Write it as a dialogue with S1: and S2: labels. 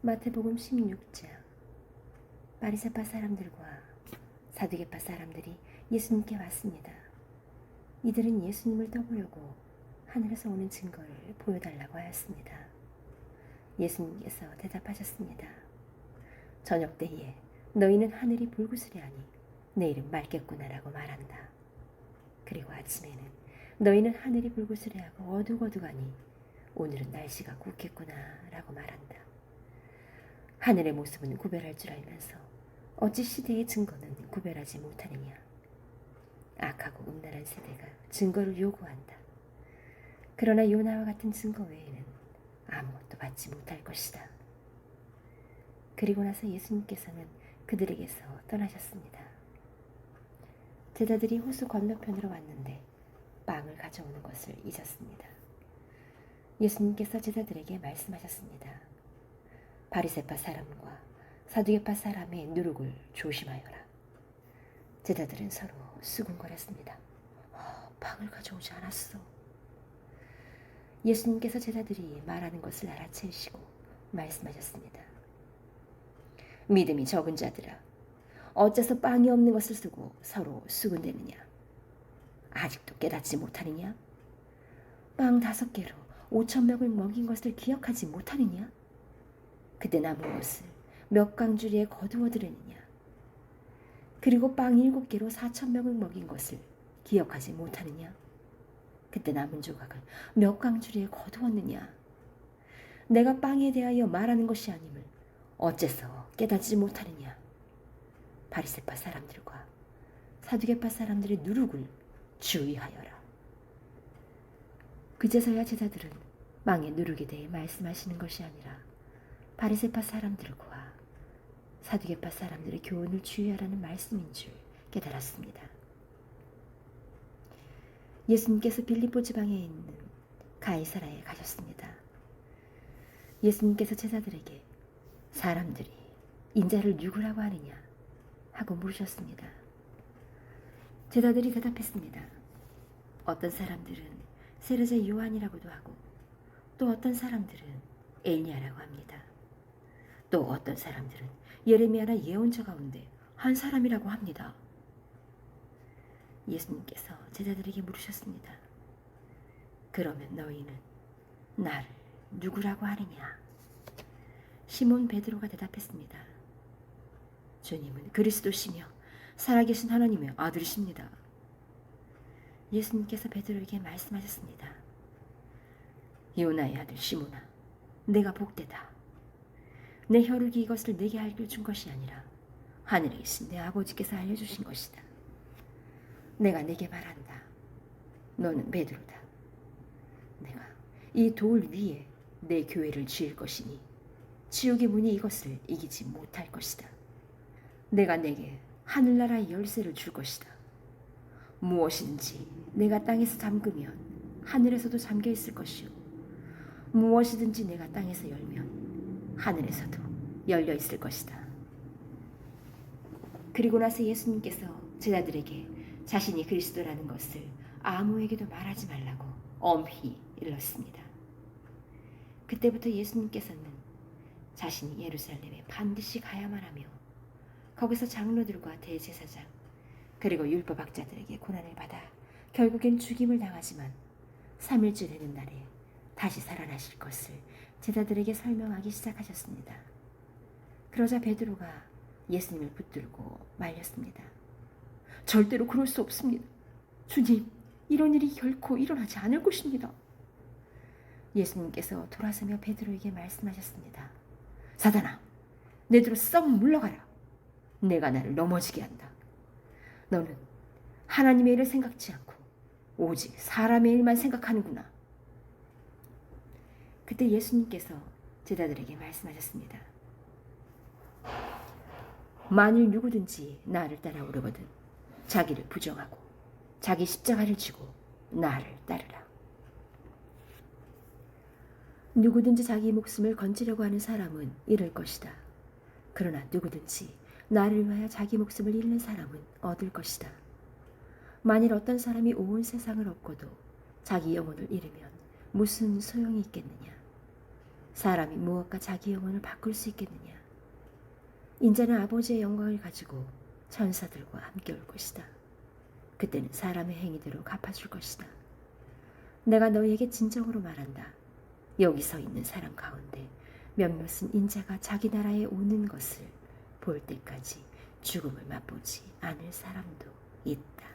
S1: 마태복음 16장. 바리새파 사람들과 사두개파 사람들이 예수님께 왔습니다. 이들은 예수님을 떠보려고 하늘에서 오는 증거를 보여달라고 하였습니다. 예수님께서 대답하셨습니다. 저녁 때에 너희는 하늘이 불구스레하니 내일은 맑겠구나라고 말한다. 그리고 아침에는 너희는 하늘이 불구스레하고 어둑어둑하니 오늘은 날씨가 굽겠구나라고 말한다. 하늘의 모습은 구별할 줄 알면서 어찌 시대의 증거는 구별하지 못하느냐. 악하고 음란한 세대가 증거를 요구한다. 그러나 요나와 같은 증거 외에는 아무것도 받지 못할 것이다. 그리고 나서 예수님께서는 그들에게서 떠나셨습니다. 제자들이 호수 건너편으로 왔는데 빵을 가져오는 것을 잊었습니다. 예수님께서 제자들에게 말씀하셨습니다. 바리새파 사람과 사두개파 사람의 누룩을 조심하여라. 제자들은 서로 수군거렸습니다. 빵을 가져오지 않았어. 예수님께서 제자들이 말하는 것을 알아채시고 말씀하셨습니다. 믿음이 적은 자들아, 어째서 빵이 없는 것을 쓰고 서로 수군대느냐? 아직도 깨닫지 못하느냐? 빵 5개로 5,000명을 먹인 것을 기억하지 못하느냐? 그때 남은 것을 몇 강주리에 거두어 들으느냐? 그리고 빵 7개로 4,000명을 먹인 것을 기억하지 못하느냐? 그때 남은 조각을 몇 강주리에 거두었느냐? 내가 빵에 대하여 말하는 것이 아님을 어째서 깨닫지 못하느냐? 바리새파 사람들과 사두개파 사람들의 누룩을 주의하여라. 그제서야 제자들은 빵의 누룩에 대해 말씀하시는 것이 아니라 바리새파 사람들과 사두개파 사람들의 교훈을 주의하라는 말씀인 줄 깨달았습니다. 예수님께서 빌립보 지방에 있는 가이사라에 가셨습니다. 예수님께서 제자들에게 사람들이 인자를 누구라고 하느냐 하고 물으셨습니다. 제자들이 대답했습니다. 어떤 사람들은 세례자 요한이라고도 하고 또 어떤 사람들은 엘리야라고 합니다. 또 어떤 사람들은 예레미야나 예언자 가운데 한 사람이라고 합니다. 예수님께서 제자들에게 물으셨습니다. 그러면 너희는 나를 누구라고 하느냐? 시몬 베드로가 대답했습니다. 주님은 그리스도시며 살아계신 하나님의 아들이십니다. 예수님께서 베드로에게 말씀하셨습니다. 요나의 아들 시몬아, 내가 복되다. 내 혈육이 이것을 내게 알려준 것이 아니라 하늘에 계신 내 아버지께서 알려주신 것이다. 내가 내게 말한다. 너는 베드로다. 내가 이 돌 위에 내 교회를 지을 것이니 지옥의 문이 이것을 이기지 못할 것이다. 내가 내게 하늘나라의 열쇠를 줄 것이다. 무엇이든지 내가 땅에서 잠그면 하늘에서도 잠겨 있을 것이요 무엇이든지 내가 땅에서 열면 하늘에서도 열려 있을 것이다. 그리고 나서 예수님께서 제자들에게 자신이 그리스도라는 것을 아무에게도 말하지 말라고 엄히 일렀습니다. 그때부터 예수님께서는 자신이 예루살렘에 반드시 가야만 하며 거기서 장로들과 대제사장 그리고 율법학자들에게 고난을 받아 결국엔 죽임을 당하지만 3일째 되는 날에 다시 살아나실 것을 제자들에게 설명하기 시작하셨습니다. 그러자 베드로가 예수님을 붙들고 말렸습니다. 절대로 그럴 수 없습니다. 주님, 이런 일이 결코 일어나지 않을 것입니다. 예수님께서 돌아서며 베드로에게 말씀하셨습니다. 사단아, 내 뒤로 썩 물러가라. 내가 나를 넘어지게 한다. 너는 하나님의 일을 생각지 않고 오직 사람의 일만 생각하는구나. 그때 예수님께서 제자들에게 말씀하셨습니다. 만일 누구든지 나를 따라오려거든 자기를 부정하고 자기 십자가를 지고 나를 따르라. 누구든지 자기 목숨을 건지려고 하는 사람은 잃을 것이다. 그러나 누구든지 나를 위하여 자기 목숨을 잃는 사람은 얻을 것이다. 만일 어떤 사람이 온 세상을 얻고도 자기 영혼을 잃으면 무슨 소용이 있겠느냐? 사람이 무엇과 자기 영혼을 바꿀 수 있겠느냐? 인자는 아버지의 영광을 가지고 천사들과 함께 올 것이다. 그때는 사람의 행위대로 갚아줄 것이다. 내가 너희에게 진정으로 말한다. 여기 서 있는 사람 가운데 몇몇은 인자가 자기 나라에 오는 것을 볼 때까지 죽음을 맛보지 않을 사람도 있다.